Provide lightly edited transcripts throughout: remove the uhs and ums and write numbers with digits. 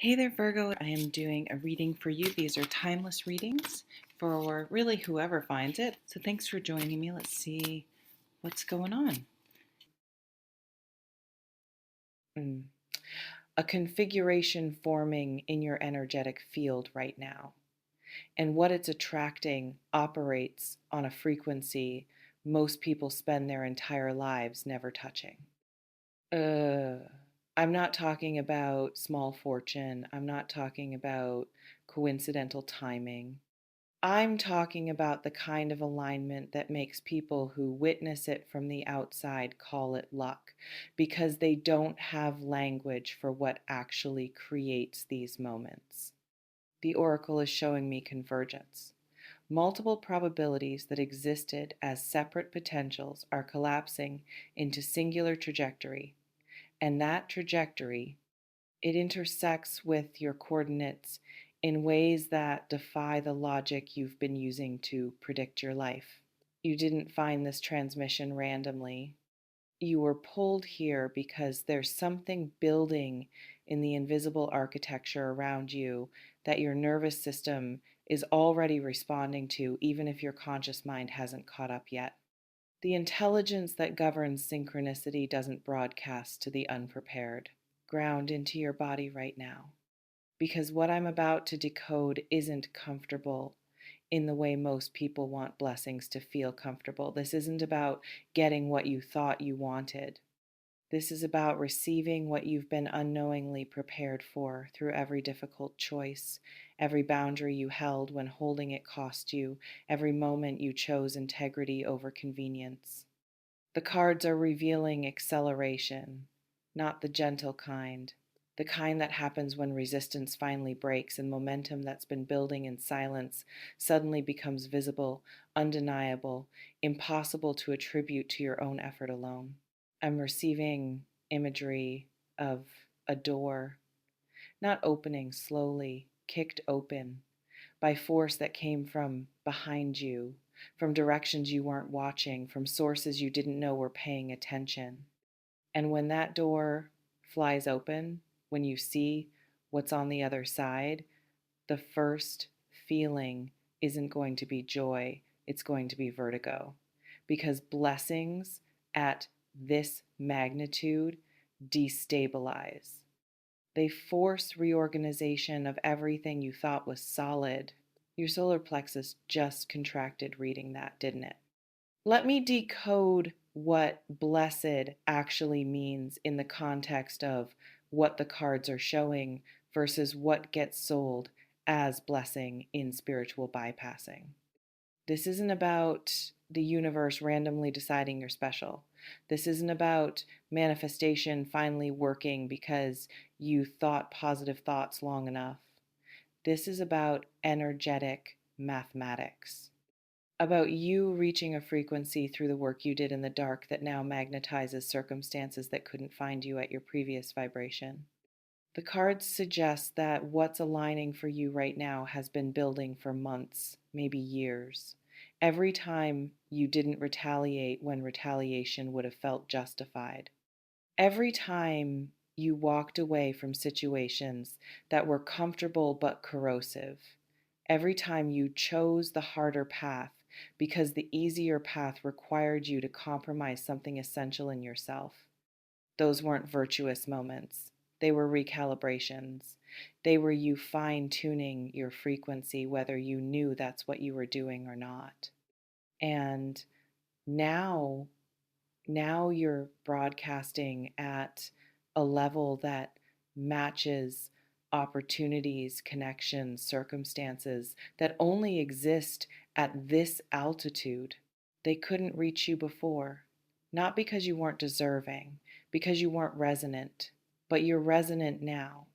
Hey there, Virgo. I am doing a reading for you. These are timeless readings for really whoever finds it. So thanks for joining me. Let's see what's going on. Mm. A configuration forming in your energetic field right now. And what it's attracting operates on a frequency most people spend their entire lives never touching. Uh, I'm not talking about small fortune. I'm not talking about coincidental timing. I'm talking about the kind of alignment that makes people who witness it from the outside call it luck because they don't have language for what actually creates these moments. The oracle is showing me convergence. Multiple probabilities that existed as separate potentials are collapsing into singular trajectory, and that trajectory it intersects with your coordinates in ways that defy the logic you've been using to predict your life. You didn't find this transmission randomly. You were pulled here because there's something building in the invisible architecture around you that your nervous system is already responding to, even if your conscious mind hasn't caught up yet. The intelligence that governs synchronicity doesn't broadcast to the unprepared. Ground into your body right now. Because what I'm about to decode isn't comfortable in the way most people want blessings to feel comfortable. This isn't about getting what you thought you wanted. This is about receiving what you've been unknowingly prepared for through every difficult choice, every boundary you held when holding it cost you, every moment you chose integrity over convenience. The cards are revealing acceleration, not the gentle kind, the kind that happens when resistance finally breaks and momentum that's been building in silence suddenly becomes visible, undeniable, impossible to attribute to your own effort alone. I'm receiving imagery of a door, not opening slowly, kicked open by force that came from behind you, from directions you weren't watching, from sources you didn't know were paying attention. And when that door flies open, when you see what's on the other side, the first feeling isn't going to be joy, it's going to be vertigo. Because blessings at this magnitude destabilize. They force reorganization of everything you thought was solid. Your solar plexus just contracted reading that, didn't it? Let me decode what blessed actually means in the context of what the cards are showing versus what gets sold as blessing in spiritual bypassing. This isn't about the universe randomly deciding you're special. This isn't about manifestation finally working because you thought positive thoughts long enough. This is about energetic mathematics, about you reaching a frequency through the work you did in the dark that now magnetizes circumstances that couldn't find you at your previous vibration. The cards suggest that what's aligning for you right now has been building for months, maybe years. Every time you didn't retaliate when retaliation would have felt justified. Every time you walked away from situations that were comfortable but corrosive. Every time you chose the harder path because the easier path required you to compromise something essential in yourself. Those weren't virtuous moments. They were recalibrations. They were you fine tuning your frequency, whether you knew that's what you were doing or not. And now, now you're broadcasting at a level that matches opportunities, connections, circumstances that only exist at this altitude. They couldn't reach you before, not because you weren't deserving, because you weren't resonant, but you're resonant now.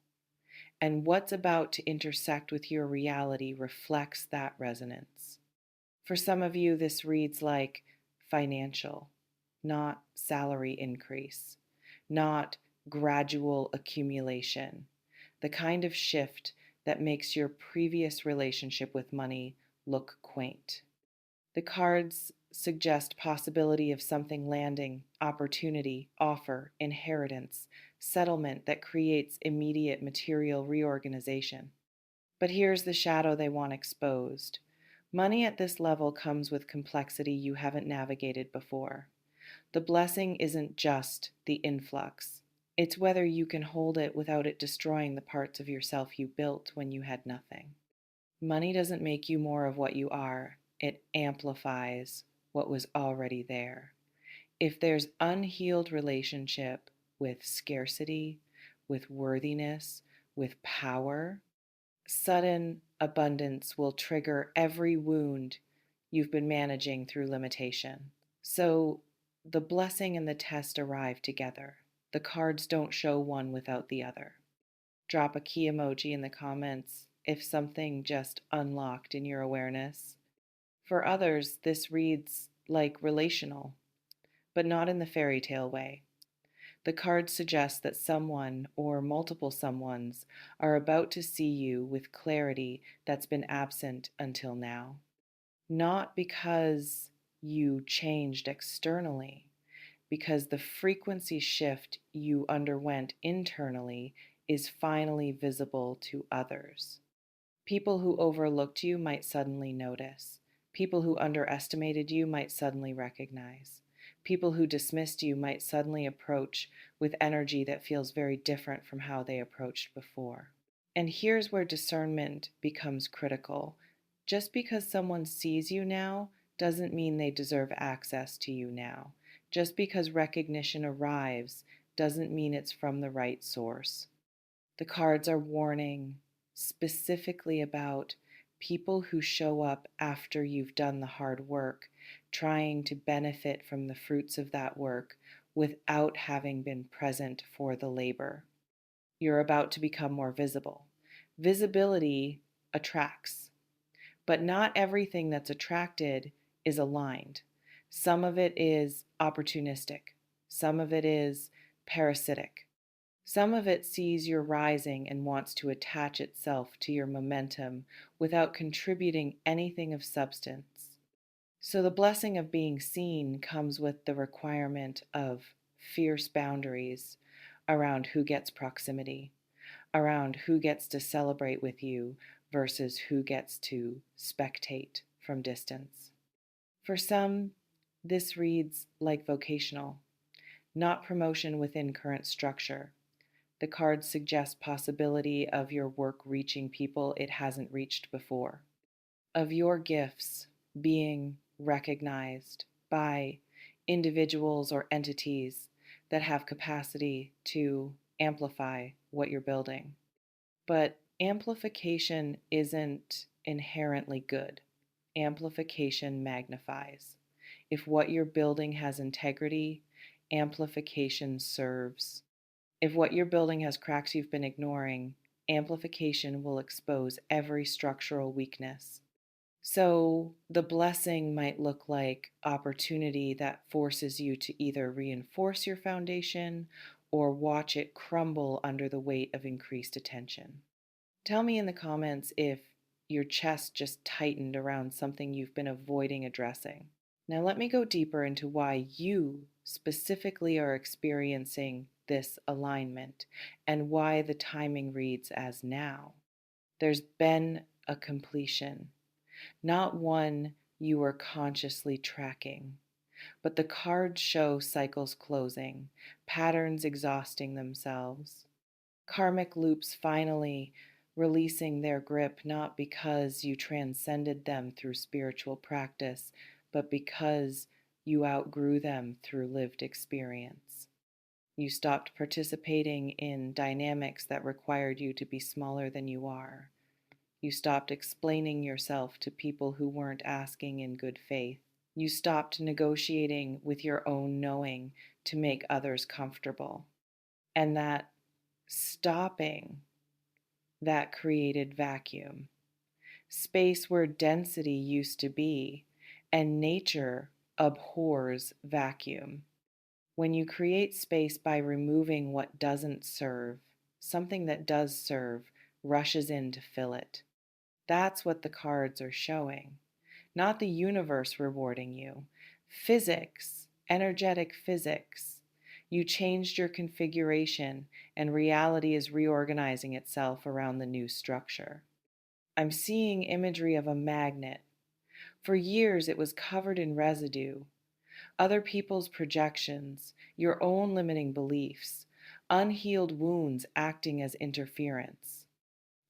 And what's about to intersect with your reality reflects that resonance. For some of you, this reads like financial, not salary increase, not gradual accumulation, the kind of shift that makes your previous relationship with money look quaint. The cards suggest possibility of something landing, opportunity, offer, inheritance, settlement that creates immediate material reorganization. But here's the shadow they want exposed. Money at this level comes with complexity you haven't navigated before. The blessing isn't just the influx, it's whether you can hold it without it destroying the parts of yourself you built when you had nothing. Money doesn't make you more of what you are, it amplifies what was already there. If there's unhealed relationship with scarcity, with worthiness, with power, sudden abundance will trigger every wound you've been managing through limitation. So the blessing and the test arrive together. The cards don't show one without the other. Drop a key emoji in the comments if something just unlocked in your awareness. For others, this reads like relational, but not in the fairy tale way. The cards suggest that someone or multiple someones are about to see you with clarity that's been absent until now. Not because you changed externally, because the frequency shift you underwent internally is finally visible to others. People who overlooked you might suddenly notice. People who underestimated you might suddenly recognize. People who dismissed you might suddenly approach with energy that feels very different from how they approached before. And here's where discernment becomes critical. Just because someone sees you now doesn't mean they deserve access to you now. Just because recognition arrives doesn't mean it's from the right source. The cards are warning specifically about people who show up after you've done the hard work, trying to benefit from the fruits of that work without having been present for the labor. You're about to become more visible. Visibility attracts, but not everything that's attracted is aligned. Some of it is opportunistic, some of it is parasitic. Some of it sees your rising and wants to attach itself to your momentum without contributing anything of substance. So the blessing of being seen comes with the requirement of fierce boundaries around who gets proximity, around who gets to celebrate with you versus who gets to spectate from distance. For some, this reads like vocational, not promotion within current structure. The cards suggest possibility of your work reaching people it hasn't reached before, of your gifts being recognized by individuals or entities that have capacity to amplify what you're building. But amplification isn't inherently good. Amplification magnifies. If what you're building has integrity, amplification serves. If what you're building has cracks you've been ignoring, amplification will expose every structural weakness. So the blessing might look like opportunity that forces you to either reinforce your foundation or watch it crumble under the weight of increased attention. Tell me in the comments if your chest just tightened around something you've been avoiding addressing. Now let me go deeper into why you specifically are experiencing this alignment and why the timing reads as now. There's been a completion, not one you are consciously tracking, but the cards show cycles closing, patterns exhausting themselves, karmic loops finally releasing their grip, not because you transcended them through spiritual practice, but because you outgrew them through lived experience. You stopped participating in dynamics that required you to be smaller than you are. You stopped explaining yourself to people who weren't asking in good faith. You stopped negotiating with your own knowing to make others comfortable. And that stopping, that created vacuum. Space where density used to be, and nature abhors vacuum. When you create space by removing what doesn't serve, something that does serve rushes in to fill it. That's what the cards are showing, not the universe rewarding you. Physics, energetic physics, You changed your configuration, and reality is reorganizing itself around the new structure. I'm seeing imagery of a magnet. For years, it was covered in residue, other people's projections, your own limiting beliefs, unhealed wounds acting as interference.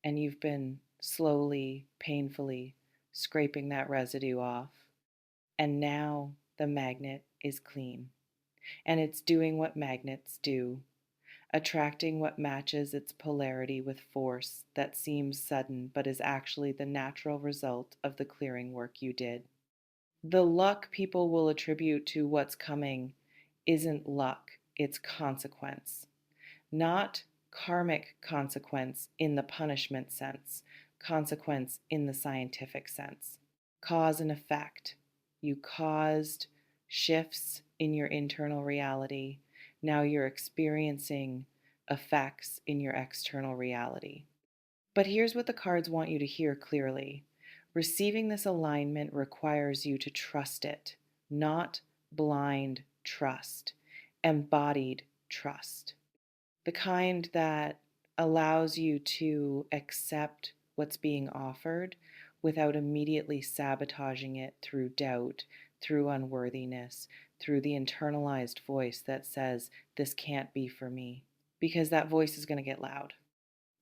And you've been slowly, painfully scraping that residue off. And now the magnet is clean. And it's doing what magnets do, attracting what matches its polarity with force that seems sudden but is actually the natural result of the clearing work you did. The luck people will attribute to what's coming isn't luck, it's consequence. Not karmic consequence in the punishment sense, consequence in the scientific sense. Cause and effect. You caused shifts in your internal reality. Now you're experiencing effects in your external reality. But here's what the cards want you to hear clearly. Receiving this alignment requires you to trust it, not blind trust, embodied trust. The kind that allows you to accept what's being offered without immediately sabotaging it through doubt, through unworthiness, through the internalized voice that says, this can't be for me, because that voice is going to get loud.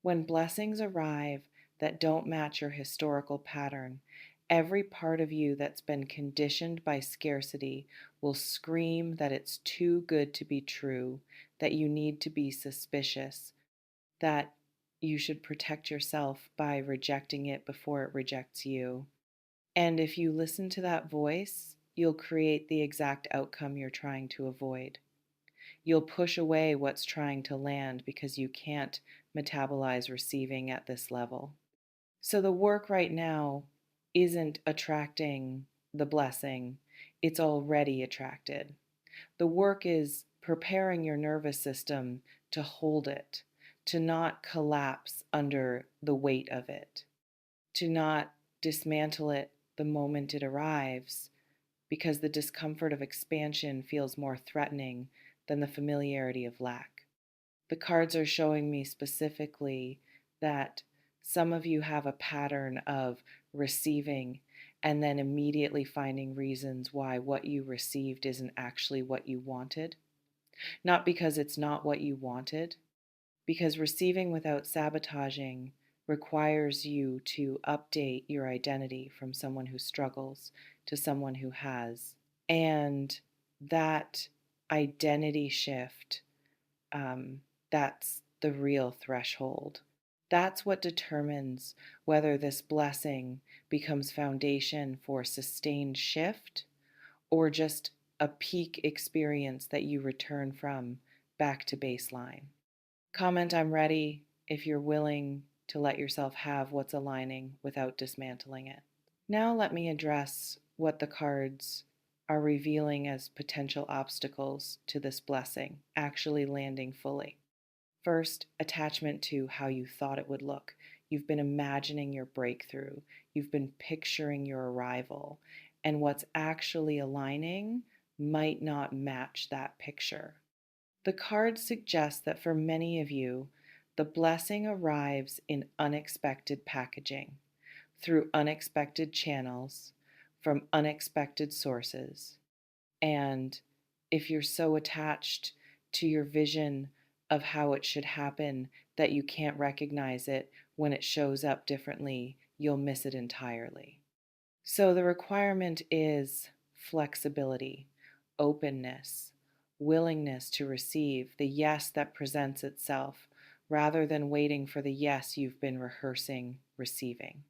When blessings arrive that don't match your historical pattern, every part of you that's been conditioned by scarcity will scream that it's too good to be true, that you need to be suspicious, that you should protect yourself by rejecting it before it rejects you. And if you listen to that voice, you'll create the exact outcome you're trying to avoid. You'll push away what's trying to land because you can't metabolize receiving at this level. So the work right now isn't attracting the blessing, it's already attracted. The work is preparing your nervous system to hold it, to not collapse under the weight of it, to not dismantle it the moment it arrives, because the discomfort of expansion feels more threatening than the familiarity of lack. The cards are showing me specifically that some of you have a pattern of receiving and then immediately finding reasons why what you received isn't actually what you wanted. Not because it's not what you wanted, because receiving without sabotaging requires you to update your identity from someone who struggles to someone who has. And that identity shift, that's the real threshold. That's what determines whether this blessing becomes foundation for sustained shift or just a peak experience that you return from back to baseline. Comment I'm ready if you're willing to let yourself have what's aligning without dismantling it. Now let me address what the cards are revealing as potential obstacles to this blessing actually landing fully. First, attachment to how you thought it would look. You've been imagining your breakthrough. You've been picturing your arrival. And what's actually aligning might not match that picture. The cards suggest that for many of you, the blessing arrives in unexpected packaging, through unexpected channels, from unexpected sources. And if you're so attached to your vision of how it should happen that you can't recognize it when it shows up differently, you'll miss it entirely. So the requirement is flexibility, openness, willingness to receive the yes that presents itself rather than waiting for the yes you've been rehearsing receiving.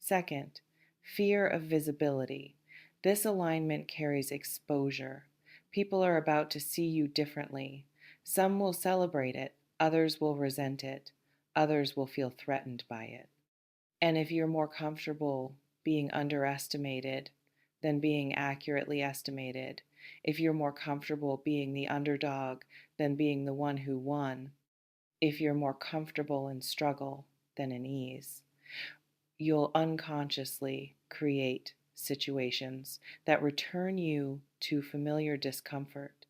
Second, fear of visibility. This alignment carries exposure. People are about to see you differently. Some will celebrate it, others will resent it, others will feel threatened by it. And if you're more comfortable being underestimated than being accurately estimated, if you're more comfortable being the underdog than being the one who won, if you're more comfortable in struggle than in ease, you'll unconsciously create situations that return you to familiar discomfort.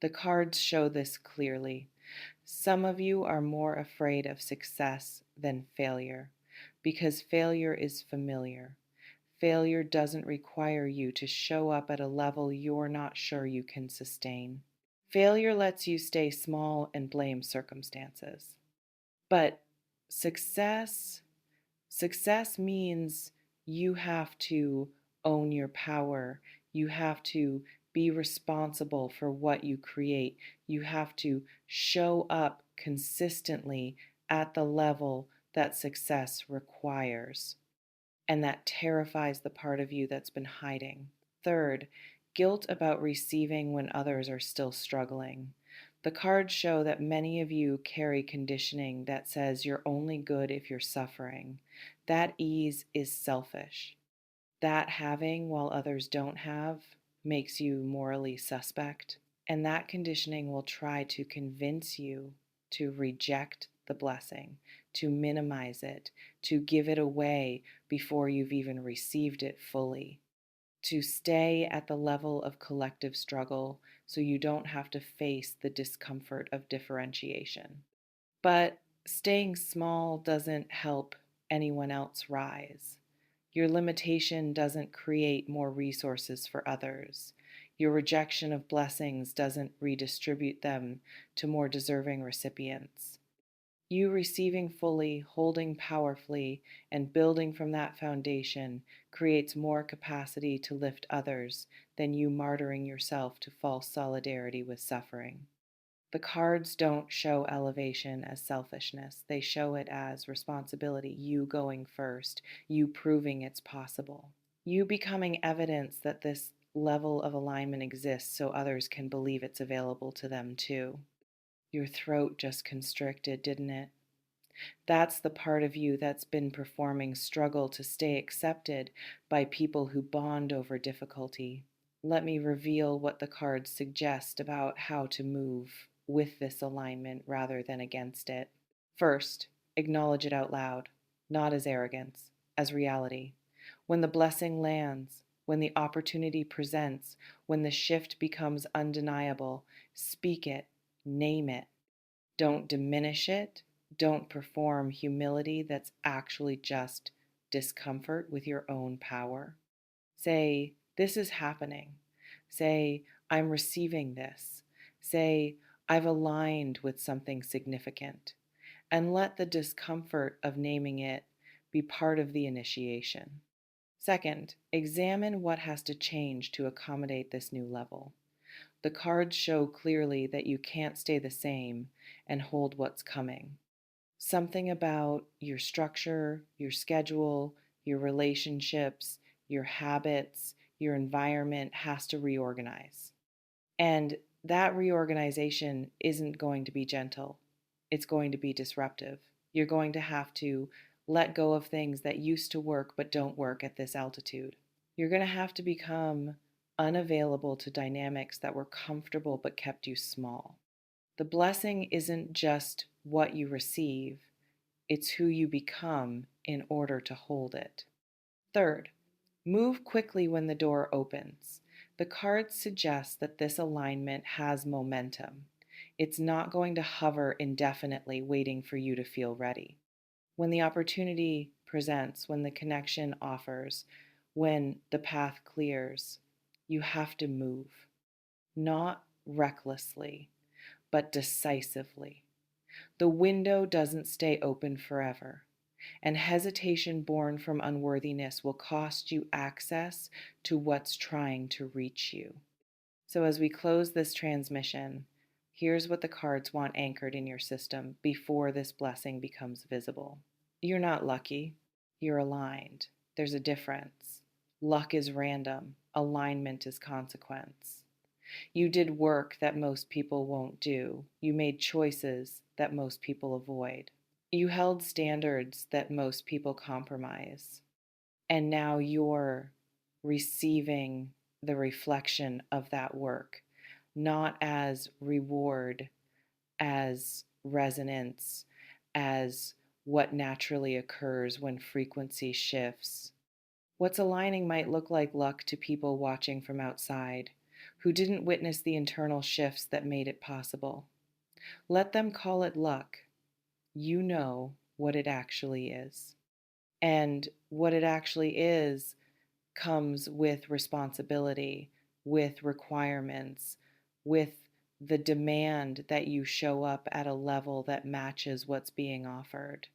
The cards show this clearly. Some of you are more afraid of success than failure because failure is familiar. Failure doesn't require you to show up at a level you're not sure you can sustain. Failure lets you stay small and blame circumstances. But success success means you have to own your power. You have to be responsible for what you create. You have to show up consistently at the level that success requires. And that terrifies the part of you that's been hiding. Third, guilt about receiving when others are still struggling. The cards show that many of you carry conditioning that says you're only good if you're suffering. That ease is selfish. That having while others don't have makes you morally suspect. And that conditioning will try to convince you to reject the blessing, to minimize it, to give it away before you've even received it fully, to stay at the level of collective struggle so you don't have to face the discomfort of differentiation. But staying small doesn't help anyone else rise. Your limitation doesn't create more resources for others. Your rejection of blessings doesn't redistribute them to more deserving recipients. You receiving fully, holding powerfully, and building from that foundation creates more capacity to lift others than you martyring yourself to false solidarity with suffering. The cards don't show elevation as selfishness. They show it as responsibility, you going first, you proving it's possible, you becoming evidence that this level of alignment exists so others can believe it's available to them too. Your throat just constricted, didn't it? That's the part of you that's been performing struggle to stay accepted by people who bond over difficulty. Let me reveal what the cards suggest about how to move with this alignment rather than against it. First, acknowledge it out loud, not as arrogance, as reality. When the blessing lands, when the opportunity presents, when the shift becomes undeniable, speak it, name it. Don't diminish it. Don't perform humility that's actually just discomfort with your own power. Say, this is happening. Say, I'm receiving this. Say, I've aligned with something significant. And let the discomfort of naming it be part of the initiation. Second, examine what has to change to accommodate this new level. The cards show clearly that you can't stay the same and hold what's coming. Something about your structure, your schedule, your relationships, your habits, your environment has to reorganize. And that reorganization isn't going to be gentle. It's going to be disruptive. You're going to have to let go of things that used to work but don't work at this altitude. You're going to have to become unavailable to dynamics that were comfortable but kept you small. The blessing isn't just what you receive, it's who you become in order to hold it. Third, move quickly when the door opens. The cards suggest that this alignment has momentum. It's not going to hover indefinitely waiting for you to feel ready. When the opportunity presents, when the connection offers, when the path clears, you have to move, not recklessly, but decisively. The window doesn't stay open forever, and hesitation born from unworthiness will cost you access to what's trying to reach you. So, as we close this transmission, here's what the cards want anchored in your system before this blessing becomes visible. You're not lucky, you're aligned. There's a difference. Luck is random, alignment is consequence. You did work that most people won't do. You made choices that most people avoid. You held standards that most people compromise. And now you're receiving the reflection of that work, not as reward, as resonance, as what naturally occurs when frequency shifts. What's aligning might look like luck to people watching from outside, who didn't witness the internal shifts that made it possible. Let them call it luck. You know what it actually is. And what it actually is comes with responsibility, with requirements, with the demand that you show up at a level that matches what's being offered.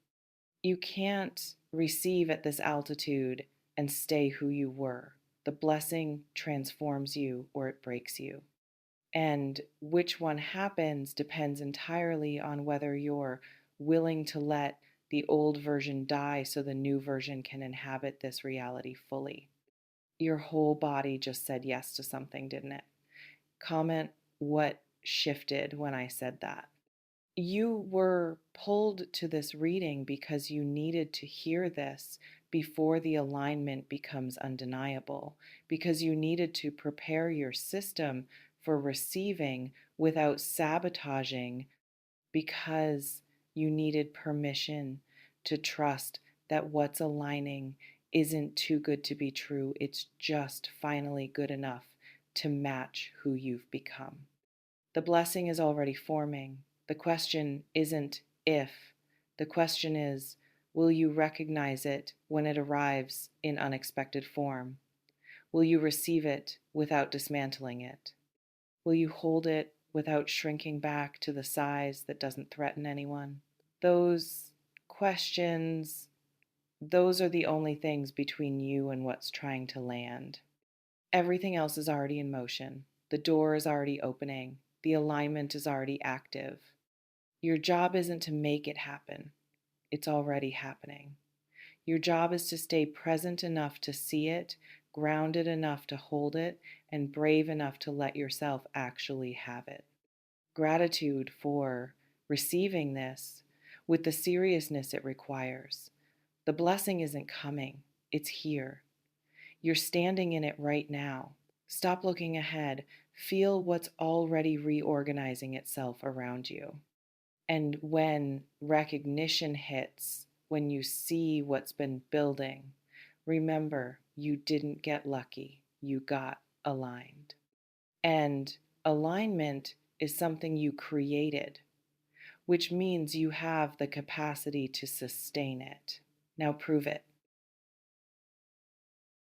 You can't receive at this altitude and stay who you were. The blessing transforms you or it breaks you. And which one happens depends entirely on whether you're willing to let the old version die so the new version can inhabit this reality fully. Your whole body just said yes to something, didn't it? Comment what shifted when I said that. You were pulled to this reading because you needed to hear this before the alignment becomes undeniable, because you needed to prepare your system for receiving without sabotaging, because you needed permission to trust that what's aligning isn't too good to be true. It's just finally good enough to match who you've become. The blessing is already forming. The question isn't if. The question is, will you recognize it when it arrives in unexpected form? Will you receive it without dismantling it? Will you hold it without shrinking back to the size that doesn't threaten anyone? Those questions, those are the only things between you and what's trying to land. Everything else is already in motion. The door is already opening. The alignment is already active. Your job isn't to make it happen. It's already happening. Your job is to stay present enough to see it, grounded enough to hold it, and brave enough to let yourself actually have it. Gratitude for receiving this with the seriousness it requires. The blessing isn't coming, it's here. You're standing in it right now. Stop looking ahead. Feel what's already reorganizing itself around you. And when recognition hits, when you see what's been building, remember you didn't get lucky, you got aligned. And alignment is something you created, which means you have the capacity to sustain it. Now prove it.